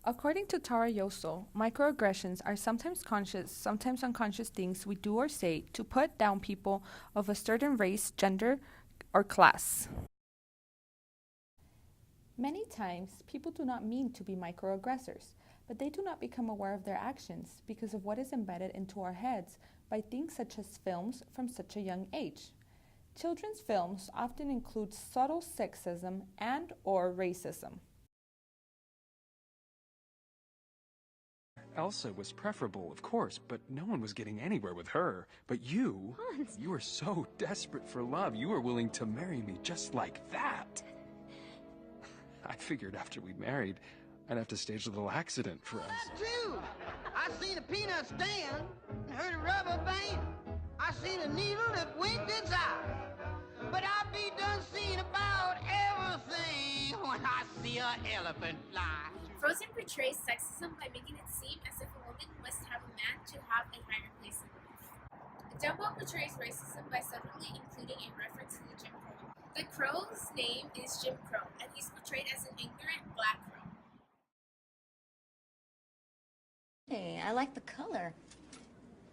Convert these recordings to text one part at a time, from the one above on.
According to Tara Yoso, microaggressions are sometimes conscious, sometimes unconscious things we do or say to put down people of a certain race, gender, or class. Many times, people do not mean to be microaggressors, but they do not become aware of their actions because of what is embedded into our heads by things such as films from such a young age. Children's films often include subtle sexism and/or racism. Elsa was preferable, of course, but no one was getting anywhere with her. But you, Hans. you were so desperate for love, you were willing to marry me just like that. I figured after we married, I'd have to stage a little accident for us. Too. I seen a peanut stand and heard a rubber band. I seen a needle that winked its eye. But I be done seeing about everything when I see an elephant fly. Frozen portrays sexism by making it seem as if a woman must have a man to have a higher place in life. Dumbo portrays racism by subtly including a reference to the Jim Crow. The crow's name is Jim Crow, and he's portrayed as an ignorant black crow. Hey, I like the color.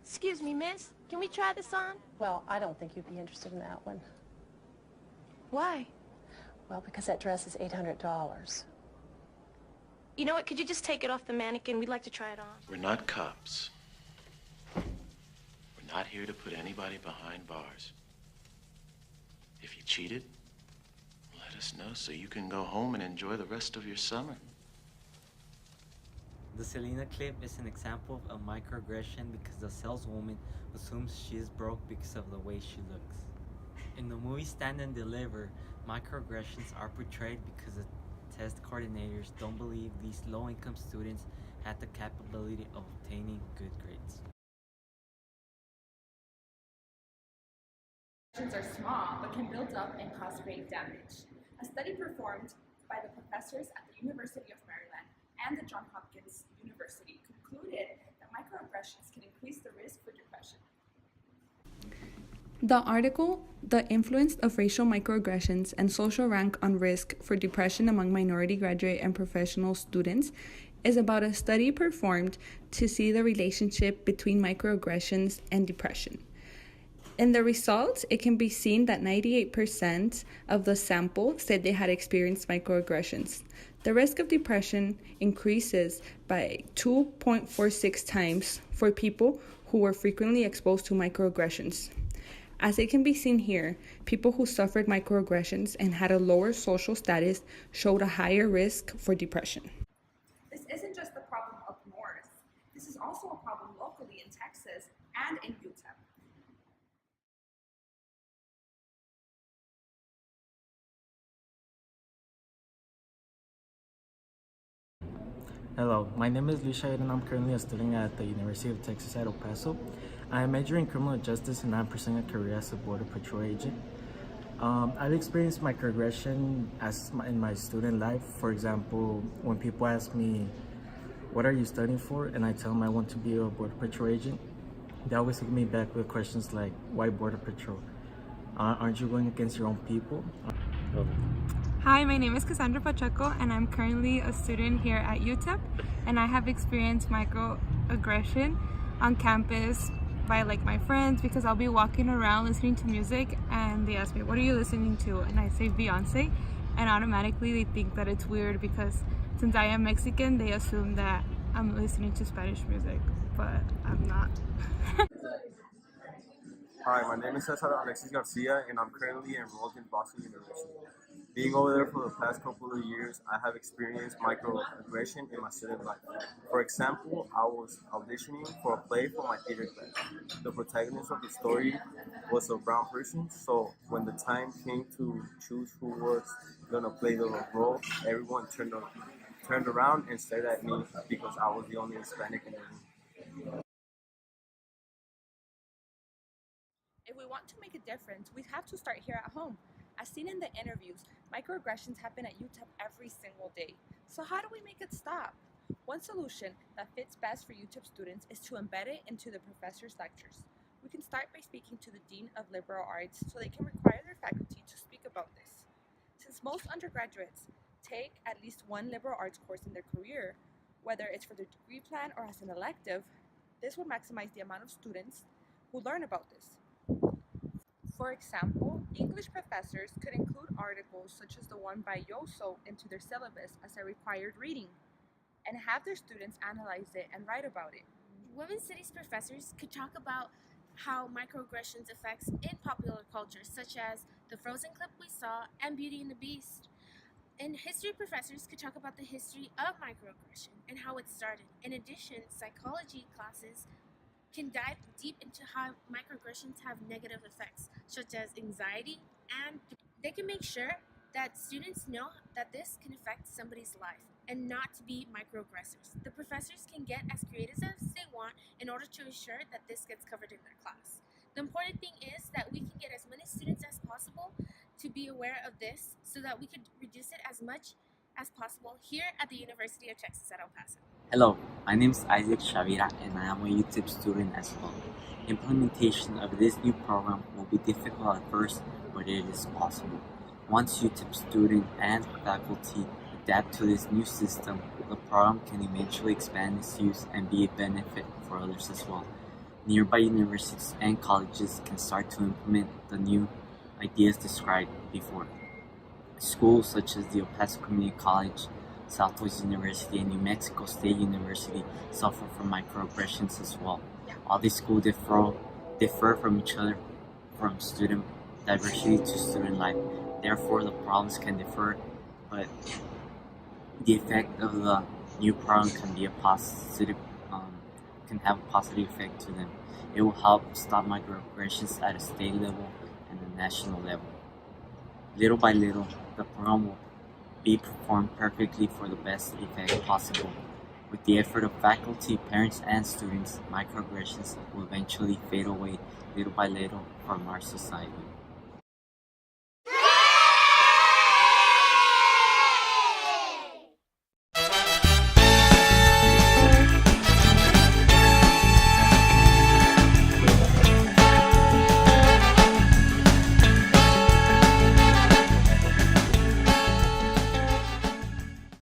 Excuse me, miss. Can we try this on? Well, I don't think you'd be interested in that one. Why? Well, because that dress is $800. You know what? Could you just take it off the mannequin? We'd like to try it on. We're not cops. We're not here to put anybody behind bars. If you cheated, let us know so you can go home and enjoy the rest of your summer. The Selena clip is an example of a microaggression because the saleswoman assumes she is broke because of the way she looks. In the movie Stand and Deliver, microaggressions are portrayed because the test coordinators don't believe these low-income students had the capability of obtaining good grades. Are small but can build up and cause great damage. A study performed by the professors at the University of Maryland and the Johns Hopkins University concluded that microaggressions can increase the risk for depression. The article, The Influence of Racial Microaggressions and Social Rank on Risk for Depression Among Minority Graduate and Professional Students, is about a study performed to see the relationship between microaggressions and depression. In the results, it can be seen that 98% of the sample said they had experienced microaggressions. The risk of depression increases by 2.46 times for people who were frequently exposed to microaggressions. As it can be seen here, people who suffered microaggressions and had a lower social status showed a higher risk for depression. This isn't just a problem up north. This is also a problem locally in Texas and in Utah. Hello, my name is Luis Shahid and I'm currently a student at the University of Texas at El Paso. I am majoring in criminal justice and I'm pursuing a career as a border patrol agent. I've experienced microaggression in my student life. For example, when people ask me, what are you studying for? And I tell them I want to be a border patrol agent. They always hit me back with questions like, why border patrol? Aren't you going against your own people? Hi, my name is Cassandra Pacheco and I'm currently a student here at UTEP, and I have experienced microaggression on campus by my friends because I'll be walking around listening to music and they ask me, what are you listening to? And I say Beyonce, and automatically they think that it's weird because since I am Mexican, they assume that I'm listening to Spanish music, but I'm not. Hi, my name is Cesar Alexis Garcia and I'm currently enrolled in Boston University. Being over there for the past couple of years, I have experienced microaggression in my student life. For example, I was auditioning for a play for my theater class. The protagonist of the story was a brown person, so when the time came to choose who was going to play the role, everyone turned around and stared at me because I was the only Hispanic in the room. If we want to make a difference, we have to start here at home. As seen in the interviews, microaggressions happen at UTEP every single day. So how do we make it stop? One solution that fits best for UTEP students is to embed it into the professor's lectures. We can start by speaking to the Dean of Liberal Arts so they can require their faculty to speak about this. Since most undergraduates take at least one liberal arts course in their career, whether it's for their degree plan or as an elective, this would maximize the amount of students who learn about this. For example, English professors could include articles such as the one by Yoso into their syllabus as a required reading, and have their students analyze it and write about it. Women's studies professors could talk about how microaggressions affects in popular culture, such as the Frozen clip we saw and Beauty and the Beast. And history professors could talk about the history of microaggression and how it started. In addition, psychology classes can dive deep into how microaggressions have negative effects, such as anxiety, and they can make sure that students know that this can affect somebody's life and not to be microaggressors. The professors can get as creative as they want in order to ensure that this gets covered in their class. The important thing is that we can get as many students as possible to be aware of this so that we could reduce it as much as possible here at the University of Texas at El Paso. Hello, my name is Isaac Shavira and I am a UTIP student as well. Implementation of this new program will be difficult at first, but it is possible. Once UTIP students and faculty adapt to this new system, the program can eventually expand its use and be a benefit for others as well. Nearby universities and colleges can start to implement the new ideas described before. Schools such as the El Paso Community College, Southwest University, and New Mexico State University suffer from microaggressions as well. All these schools differ from each other from student diversity to student life. Therefore, the problems can differ, but the effect of the new program can be can have a positive effect to them. It will help stop microaggressions at a state level and a national level. Little by little, the program will be performed perfectly for the best effect possible. With the effort of faculty, parents, and students, microaggressions will eventually fade away little by little from our society.